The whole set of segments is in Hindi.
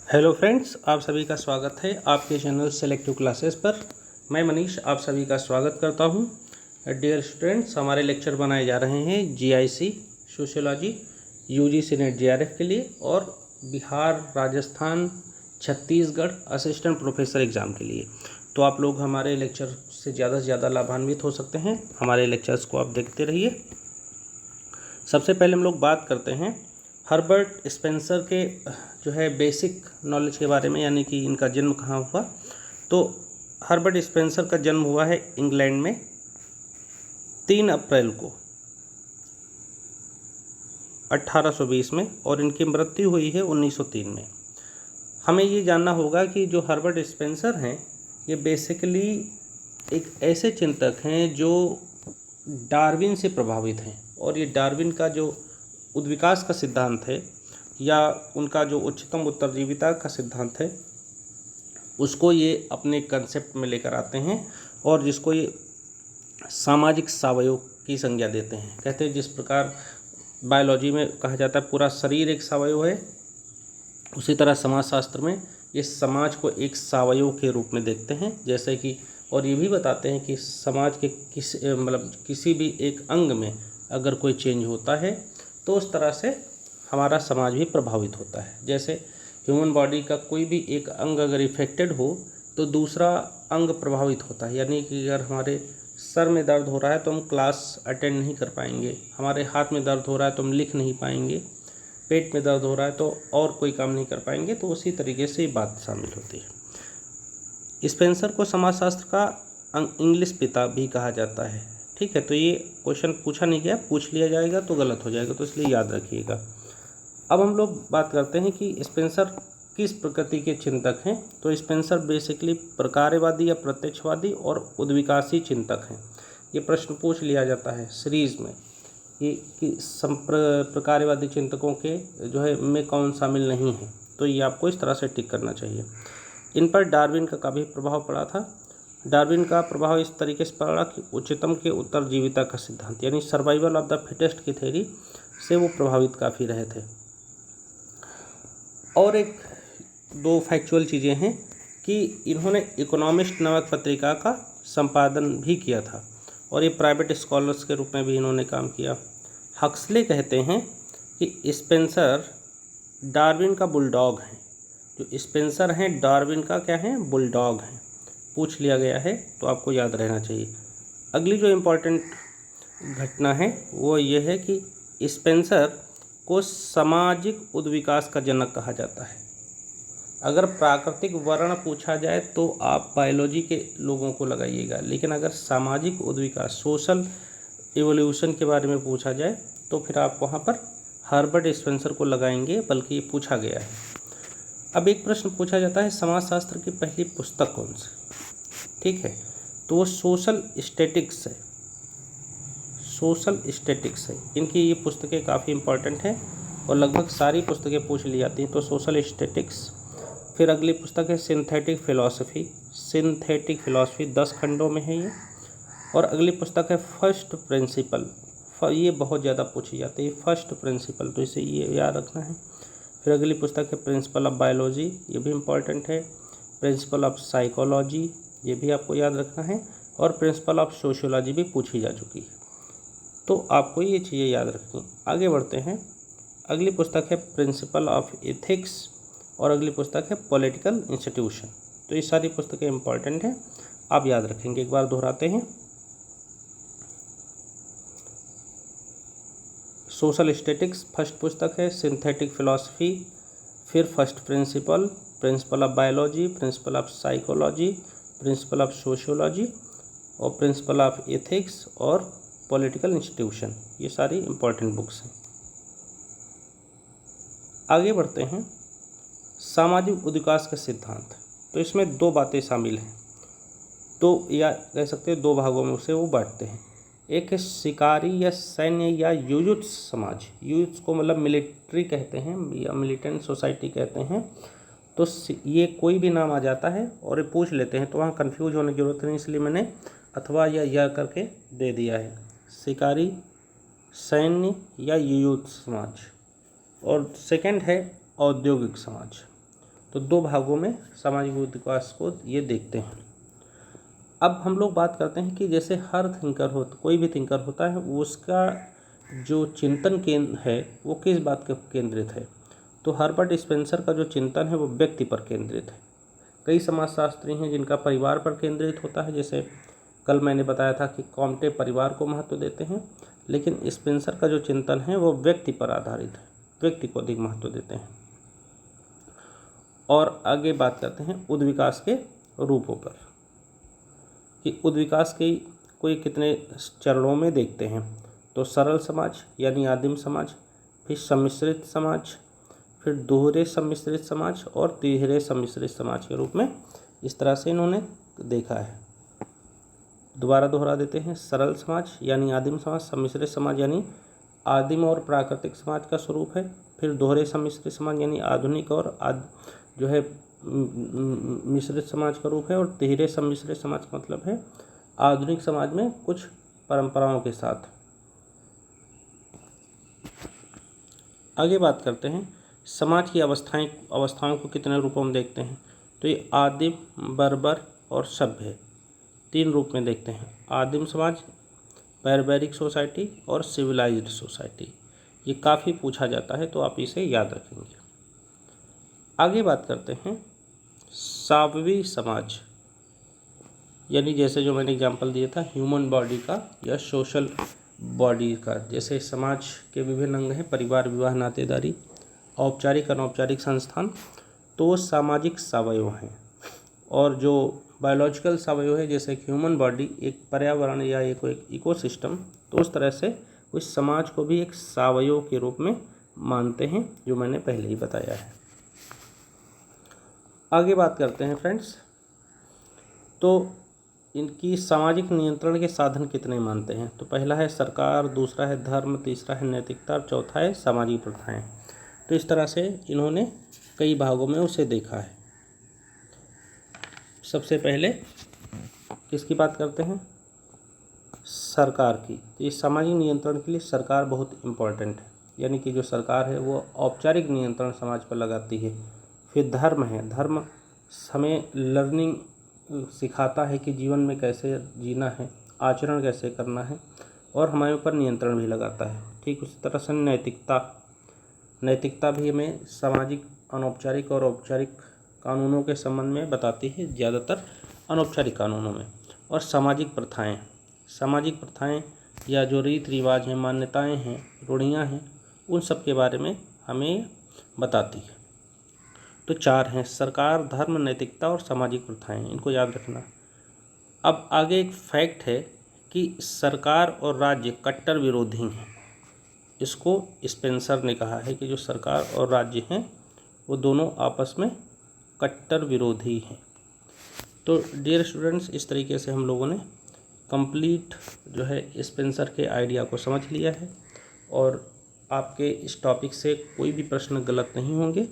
हेलो फ्रेंड्स, आप सभी का स्वागत है आपके चैनल सेलेक्टिव क्लासेस पर। मैं मनीष आप सभी का स्वागत करता हूं। डियर स्टूडेंट्स, हमारे लेक्चर बनाए जा रहे हैं GIC sociology UGC net JRF के लिए और Bihar, Rajasthan, Chhattisgarh assistant professor exam के लिए। तो आप लोग हमारे लेक्चर से ज़्यादा लाभान्वित हो सकते हैं। हमारे लेक्चर्स को आप देखते रहिए। सबसे पहले हम लोग बात करते हैं हर्बर्ट स्पेंसर के जो है बेसिक नॉलेज के बारे में, यानी कि इनका जन्म कहाँ हुआ। तो हर्बर्ट स्पेंसर का जन्म हुआ है इंग्लैंड में 3 अप्रैल को 1820 में और इनकी मृत्यु हुई है 1903 में। हमें ये जानना होगा कि जो हर्बर्ट स्पेंसर हैं ये बेसिकली एक ऐसे चिंतक हैं जो डार्विन से प्रभावित हैं, और ये डार्विन का जो उद्विकास का सिद्धांत है या उनका जो उच्चतम उत्तरजीविता का सिद्धांत है उसको ये अपने कंसेप्ट में लेकर आते हैं, और जिसको ये सामाजिक सावयव की संज्ञा देते हैं। कहते हैं जिस प्रकार बायोलॉजी में कहा जाता है पूरा शरीर एक सावयव है, उसी तरह समाजशास्त्र में ये समाज को एक सावयव के रूप में देखते हैं। जैसे कि और ये भी बताते हैं कि समाज के किसी भी एक अंग में अगर कोई चेंज होता है तो उस तरह से हमारा समाज भी प्रभावित होता है। जैसे ह्यूमन बॉडी का कोई भी एक अंग अगर इफेक्टेड हो तो दूसरा अंग प्रभावित होता है। यानी कि अगर हमारे सर में दर्द हो रहा है तो हम क्लास अटेंड नहीं कर पाएंगे, हमारे हाथ में दर्द हो रहा है तो हम लिख नहीं पाएंगे, पेट में दर्द हो रहा है तो और कोई काम नहीं कर पाएंगे। तो उसी तरीके से ये बात शामिल होती है। स्पेंसर को समाजशास्त्र का इंग्लिश पिता भी कहा जाता है। ठीक है, तो ये क्वेश्चन पूछा नहीं गया, पूछ लिया जाएगा तो गलत हो जाएगा, तो इसलिए याद रखिएगा। अब हम लोग बात करते हैं कि स्पेंसर किस प्रकृति के चिंतक हैं। तो स्पेंसर बेसिकली प्रकारवादी या प्रत्यक्षवादी और उद्विकासी चिंतक हैं। ये प्रश्न पूछ लिया जाता है सीरीज में कि प्रकारवादी चिंतकों के जो है में कौन शामिल नहीं है। तो ये आपको इस तरह से टिक करना चाहिए। इन पर डार्विन का काफ़ी प्रभाव पड़ा था। डार्विन का प्रभाव इस तरीके से पड़ा कि उच्चतम के उत्तरजीविता का सिद्धांत यानी सर्वाइवल ऑफ द फिटेस्ट की थ्योरी से वो प्रभावित काफ़ी रहे थे। और एक दो फैक्चुअल चीज़ें हैं कि इन्होंने इकोनॉमिस्ट नामक पत्रिका का संपादन भी किया था, और ये प्राइवेट स्कॉलर्स के रूप में भी इन्होंने काम किया। हक्सले कहते हैं कि स्पेंसर डार्विन का बुलडॉग है। जो स्पेंसर हैं डार्विन का क्या है, बुलडॉग हैं। पूछ लिया गया है तो आपको याद रहना चाहिए। अगली जो इम्पोर्टेंट घटना है वो ये है कि स्पेंसर को सामाजिक उद्विकास का जनक कहा जाता है। अगर प्राकृतिक वर्ण पूछा जाए तो आप बायोलॉजी के लोगों को लगाइएगा, लेकिन अगर सामाजिक उद्विकास सोशल इवोल्यूशन के बारे में पूछा जाए तो फिर आप वहाँ पर हर्बर्ट स्पेंसर को लगाएंगे, बल्कि ये पूछा गया है। अब एक प्रश्न पूछा जाता है समाजशास्त्र की पहली पुस्तक कौन सी। ठीक है, तो वो सोशल स्टैटिक्स है। सोशल स्टैटिक्स है। इनकी ये पुस्तकें काफ़ी इंपॉर्टेंट हैं और लगभग सारी पुस्तकें पूछ ली जाती हैं। तो सोशल स्टैटिक्स। फिर अगली पुस्तक है सिंथेटिक फ़िलॉसफी। सिंथेटिक फ़िलॉसफी 10 खंडों में है ये। और अगली पुस्तक है फर्स्ट प्रिंसिपल। ये बहुत ज़्यादा पूछी जाती है फर्स्ट प्रिंसिपल, तो इसे ये याद रखना है। फिर अगली पुस्तक है प्रिंसिपल ऑफ बायोलॉजी, ये भी इम्पॉर्टेंट है। प्रिंसिपल ऑफ साइकोलॉजी, ये भी आपको याद रखना है। और प्रिंसिपल ऑफ सोशियोलॉजी भी पूछी जा चुकी है, तो आपको ये चीज़ें याद रखनी। आगे बढ़ते हैं। अगली पुस्तक है प्रिंसिपल ऑफ एथिक्स और अगली पुस्तक है पॉलिटिकल इंस्टीट्यूशन। तो ये सारी पुस्तकें इंपॉर्टेंट हैं, आप याद रखेंगे। एक बार दोहराते हैं। सोशल स्टैटिक्स फर्स्ट पुस्तक है, सिंथेटिक फिलॉसफी, फिर first principle, principle of biology, principle of psychology, principle of sociology और प्रिंसिपल ऑफ एथिक्स और पॉलिटिकल इंस्टीट्यूशन। ये सारी इंपॉर्टेंट बुक्स हैं। आगे बढ़ते हैं। सामाजिक उद्विकास का सिद्धांत। तो इसमें दो बातें शामिल हैं, तो या कह सकते हैं दो भागों में उसे वो बांटते हैं। एक है शिकारी या सैन्य या युयुत्स समाज। युयुत्स को मतलब मिलिट्री कहते हैं या मिलिटेंट सोसाइटी कहते हैं। तो ये कोई भी नाम आ जाता है और ये पूछ लेते हैं, तो वहाँ कंफ्यूज होने की जरूरत नहीं, इसलिए मैंने अथवा या करके दे दिया है। शिकारी, सैन्य या युयुत्स समाज। और सेकंड है औद्योगिक समाज। तो 2 भागों में सामाजिक विकास को ये देखते हैं। अब हम लोग बात करते हैं कि जैसे हर थिंकर हो, कोई भी थिंकर होता है, उसका जो चिंतन केंद्र है वो किस बात पर केंद्रित है। तो हर्बर्ट स्पेंसर का जो चिंतन है वो व्यक्ति पर केंद्रित है। कई समाजशास्त्री हैं जिनका परिवार पर केंद्रित होता है, जैसे कल मैंने बताया था कि कॉम्टे परिवार को महत्व देते हैं, लेकिन स्पेंसर का जो चिंतन है वो व्यक्ति पर आधारित है, व्यक्ति को अधिक महत्व देते हैं। और आगे बात करते हैं उद्विकास के रूपों पर, कि उद्विकास के कोई कितने चरणों में देखते हैं। तो सरल समाज यानी आदिम समाज, फिर सम्मिश्रित समाज, फिर दोहरे सम्मिश्रित समाज और तिहरे सम्मिश्रित समाज के रूप में इस तरह से इन्होंने देखा है। दोबारा दोहरा देते हैं, सरल समाज यानी आदिम समाज, सम्मिश्रित समाज यानी आदिम और प्राकृतिक समाज का स्वरूप है, फिर दोहरे सम्मिश्रित समाज यानी आधुनिक और जो है मिश्रित समाज का रूप है, और तिहरे सम्मिश्रित समाज का मतलब है आधुनिक समाज में कुछ परंपराओं के साथ। आगे बात करते हैं समाज की अवस्थाओं को कितने रूपों में देखते हैं। तो ये आदिम, बर्बर और सभ्य 3 रूप में देखते हैं। आदिम समाज, बैरबैरिक सोसाइटी और सिविलाइज्ड सोसाइटी। ये काफ़ी पूछा जाता है तो आप इसे याद रखेंगे। आगे बात करते हैं सावयवी समाज, यानी जैसे जो मैंने एग्जांपल दिया था ह्यूमन बॉडी का या सोशल बॉडी का। जैसे समाज के विभिन्न अंग हैं, परिवार, विवाह, नातेदारी, औपचारिक अनौपचारिक संस्थान, तो वो सामाजिक सावयव हैं। और जो बायोलॉजिकल सावयव है, जैसे ह्यूमन बॉडी एक पर्यावरण या एक इकोसिस्टम, तो उस तरह से उस समाज को भी एक सावयव के रूप में मानते हैं, जो मैंने पहले ही बताया है। आगे बात करते हैं फ्रेंड्स, तो इनकी सामाजिक नियंत्रण के साधन कितने मानते हैं। तो पहला है सरकार, दूसरा है धर्म, तीसरा है नैतिकता और चौथा है सामाजिक प्रथाएं। तो इस तरह से इन्होंने कई भागों में उसे देखा है। सबसे पहले किसकी बात करते हैं, सरकार की। तो इस सामाजिक नियंत्रण के लिए सरकार बहुत इम्पोर्टेंट है, यानी कि जो सरकार है वो औपचारिक नियंत्रण समाज पर लगाती है। फिर धर्म है, धर्म हमें लर्निंग सिखाता है कि जीवन में कैसे जीना है, आचरण कैसे करना है, और हमारे ऊपर नियंत्रण भी लगाता है। ठीक उसी तरह से नैतिकता भी हमें सामाजिक अनौपचारिक और औपचारिक कानूनों के संबंध में बताती है, ज़्यादातर अनौपचारिक कानूनों में। और सामाजिक प्रथाएं या जो रीति रिवाज हैं, मान्यताएं हैं, रूढ़ियाँ हैं, उन सब के बारे में हमें बताती है। तो 4 हैं, सरकार, धर्म, नैतिकता और सामाजिक प्रथाएं, इनको याद रखना। अब आगे एक फैक्ट है कि सरकार और राज्य कट्टर विरोधी हैं। इसको स्पेंसर ने कहा है कि जो सरकार और राज्य हैं वो दोनों आपस में कट्टर विरोधी हैं। तो डियर स्टूडेंट्स, इस तरीके से हम लोगों ने कंप्लीट जो है स्पेंसर के आइडिया को समझ लिया है, और आपके इस टॉपिक से कोई भी प्रश्न गलत नहीं होंगे,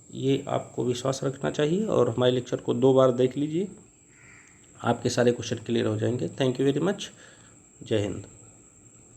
ये आपको विश्वास रखना चाहिए। और हमारे लेक्चर को 2 बार देख लीजिए, आपके सारे क्वेश्चन क्लियर हो जाएंगे। Thank you very much. जय हिंद।